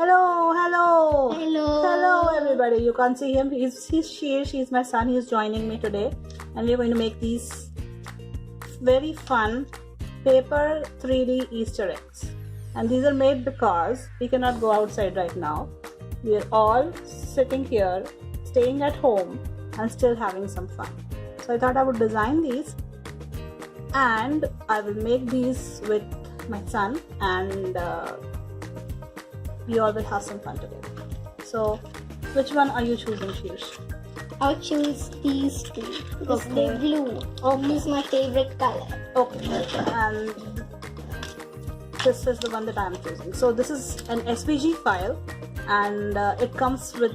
Hello, hello. Hello. Hello, everybody. You can't see him. She's my son. He's joining me today. And we're going to make these very fun paper 3D Easter eggs. And these are made because we cannot go outside right now. We are all sitting here, staying at home and still having some fun. So I thought I would design these and I will make these with my son and we all will have some fun together. So, which one are you choosing, Sheersh? I'll choose these two because Okay. they're blue. Blue is my favorite color. Okay, and this is the one that I'm choosing. So this is an SVG file and it comes with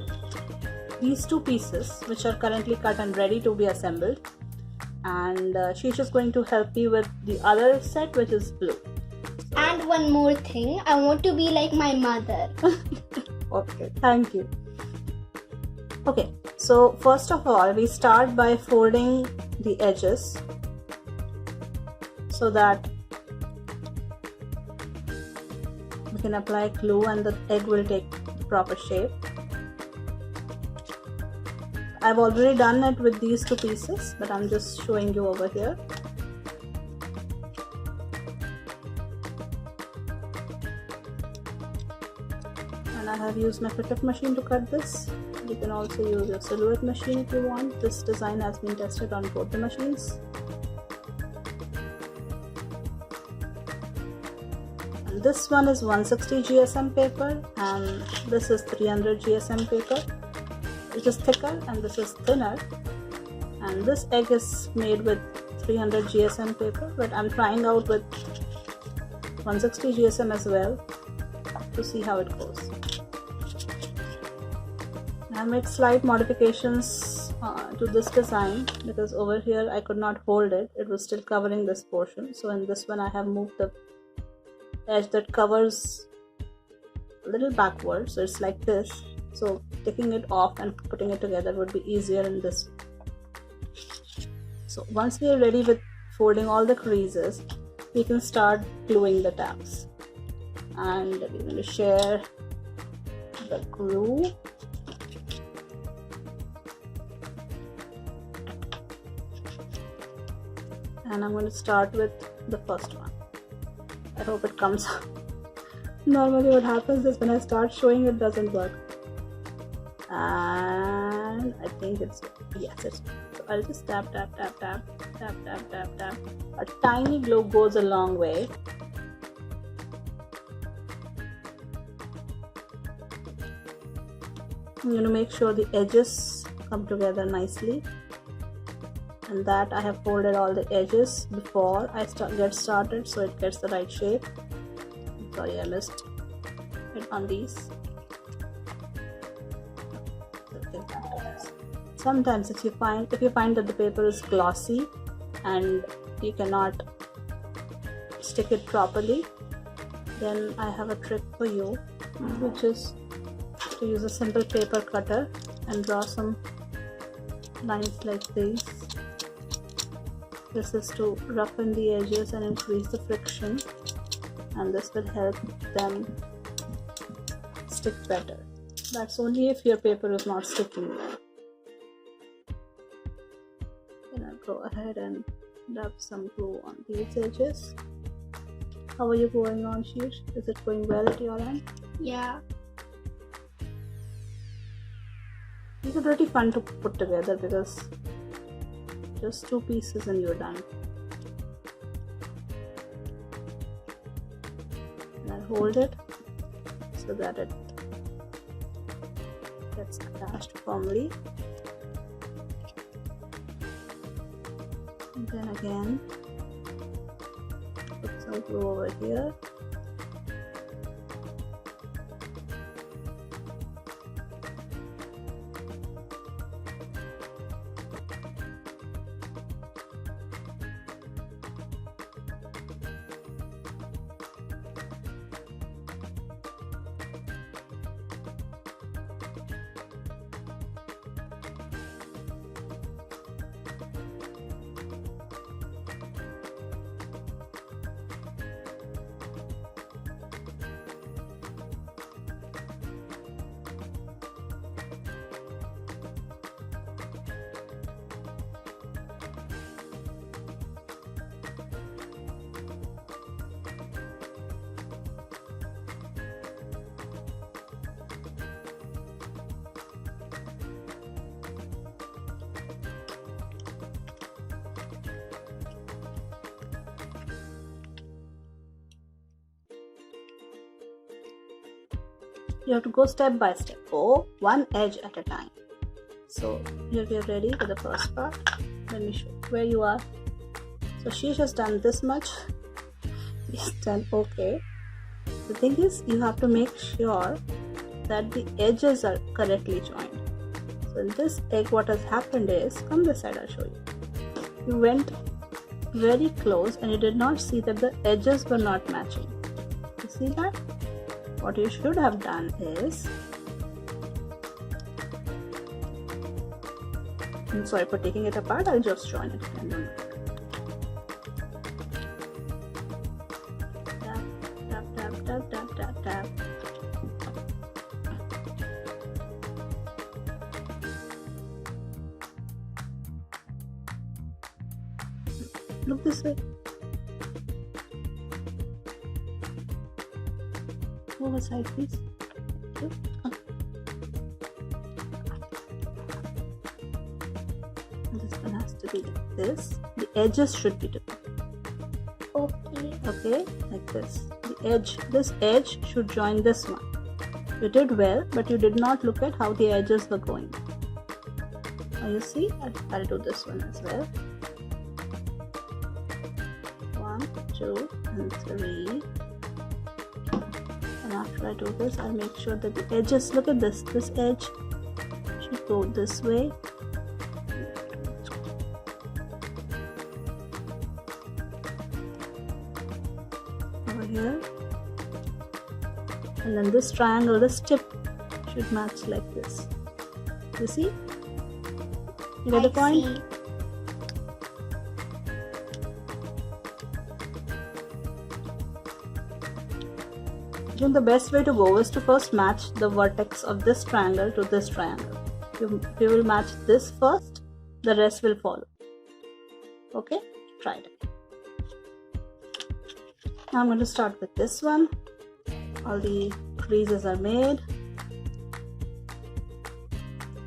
these two pieces which are currently cut and ready to be assembled. And she's just going to help me with the other set which is blue. And one more thing, I want to be like my mother. Okay, thank you. Okay, so first of all, we start by folding the edges so that we can apply glue and the egg will take the proper shape. I've already done it with these two pieces, but I'm just showing you over here. And I have used my Cricut machine to cut this. You can also use your Silhouette machine if you want. This design has been tested on both the machines. And this one is 160 GSM paper and this is 300 GSM paper. It is thicker and this is thinner. And this egg is made with 300 GSM paper, but I'm trying out with 160 GSM as well to see how it goes. I made slight modifications to this design because over here I could not hold it. It was still covering this portion. So in this one I have moved the edge that covers a little backwards. So it's like this. So taking it off and putting it together would be easier in this. So once we are ready with folding all the creases, we can start gluing the tabs. And we're going to share the glue. And I'm going to start with the first one. I hope it comes out. Normally what happens is when I start showing it doesn't work. And I think it's, yes, it's, so I'll just tap. A tiny glue goes a long way. I'm going to make sure the edges come together nicely. And that I have folded all the edges before I get started so it gets the right shape. Sorry, I missed it on these. Sometimes if you find that the paper is glossy and you cannot stick it properly, then I have a trick for you, which is to use a simple paper cutter and draw some lines like these. This is to roughen the edges and increase the friction, and this will help them stick better. That's only if your paper is not sticking well. Then I'll go ahead and rub some glue on these edges. How are you going on, Sheersh? Is it going well at your end? Yeah. These are pretty fun to put together because just two pieces and you're done. And I'll hold it so that it gets attached firmly. And then again, put some glue over here. You have to go step by step. Go one edge at a time. So here we are ready for the first part. Let me show you where you are. So she has done this much. He's done okay. The thing is, you have to make sure that the edges are correctly joined. So in this egg, what has happened is, come this side, I'll show you. You went very close and you did not see that the edges were not matching. You see that? What you should have done is, I'm sorry for taking it apart, I'll just join it again. Tap, tap, tap, tap, tap, tap. Look this way. Over side, please. Okay. This one has to be like this. The edges should be different. Okay, like this. This edge should join this one. You did well, but you did not look at how the edges were going. Now you see, I'll do this one as well. 1, 2, and 3. And after I do this, I'll make sure that the edges, look at this edge should go this way. Over here. And then this triangle, this tip should match like this. You see? You get the point? See. The best way to go is to first match the vertex of this triangle to this triangle. You will match this first, the rest will follow. Okay, try it. Now I'm going to start with this one. All the creases are made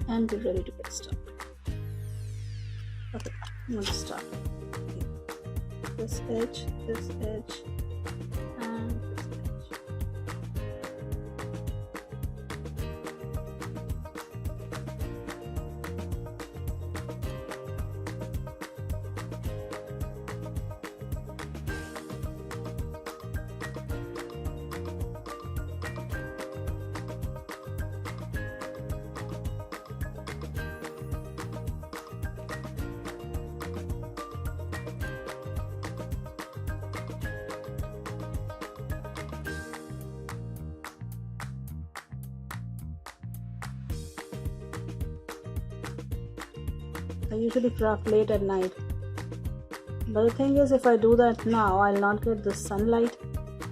and we're ready to get started. Okay, I'm going to start this edge, and this edge. I usually craft late at night, but the thing is, if I do that now, I'll not get the sunlight,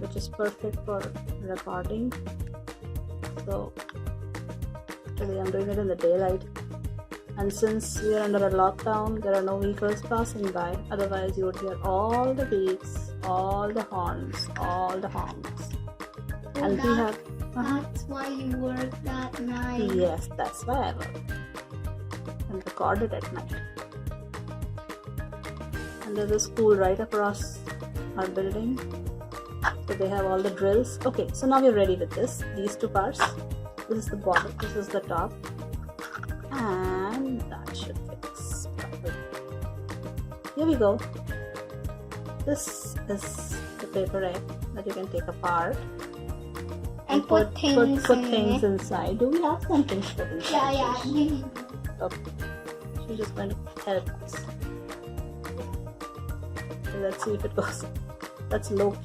which is perfect for recording. So today I'm doing it in the daylight, and since we are under a lockdown, there are no vehicles passing by. Otherwise you would hear all the beeps, all the horns, all the honks. So And we have that's why you work that night. Yes, that's why I work and record it at night. And there's a school right across our building, so they have all the drills. Okay, so now we're ready with these two parts. This is the bottom, this is the top, and that should fix properly. Here we go. This is the paper egg that you can take apart And put things put in things it. inside. Do we have something to put inside? Yeah. Okay. She's just going to help us. So let's see if it goes. That's low.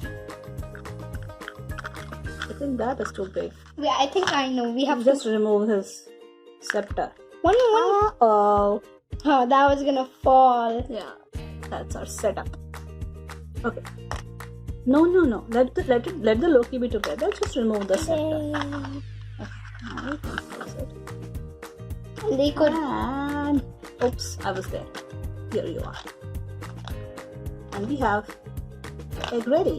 I think that is too big. Wait, I think I know. We have Just remove his scepter. one. Oh, Oh, that was gonna fall. yeah. That's our setup. Okay. No. Let the Loki be together. Just remove the scepter. Yay. Now we can close it. And they could. And oops, I was there. Here you are. And we have egg ready.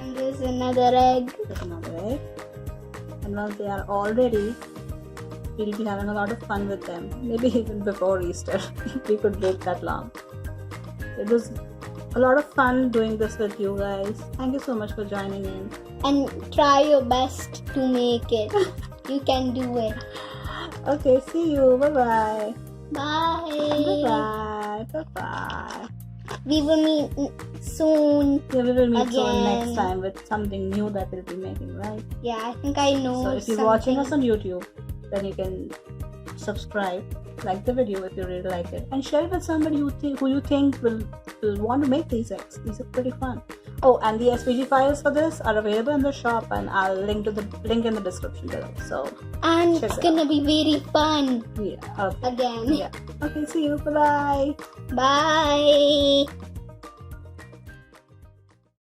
And there's another egg. There's another egg. And once they are all ready, we'll be having a lot of fun with them. Maybe even before Easter, we could wait that long. It was a lot of fun doing this with you guys. Thank you so much for joining in. And try your best to make it. You can do it. Okay, see you. Bye-bye. Bye. Bye-bye. Bye-bye. We will meet soon. Yeah, we will meet soon Again. next time with something new that we'll be making, right? Yeah, I think I know. So if you're watching us on YouTube, then you can subscribe, like the video if you really like it, and share it with somebody who you think will want to make these eggs. These are pretty fun. Oh, and the SVG files for this are available in the shop, and I'll link in the description below. So And check it's it gonna be very fun yeah. Okay. again. Yeah. Okay. See you. Bye bye. Bye.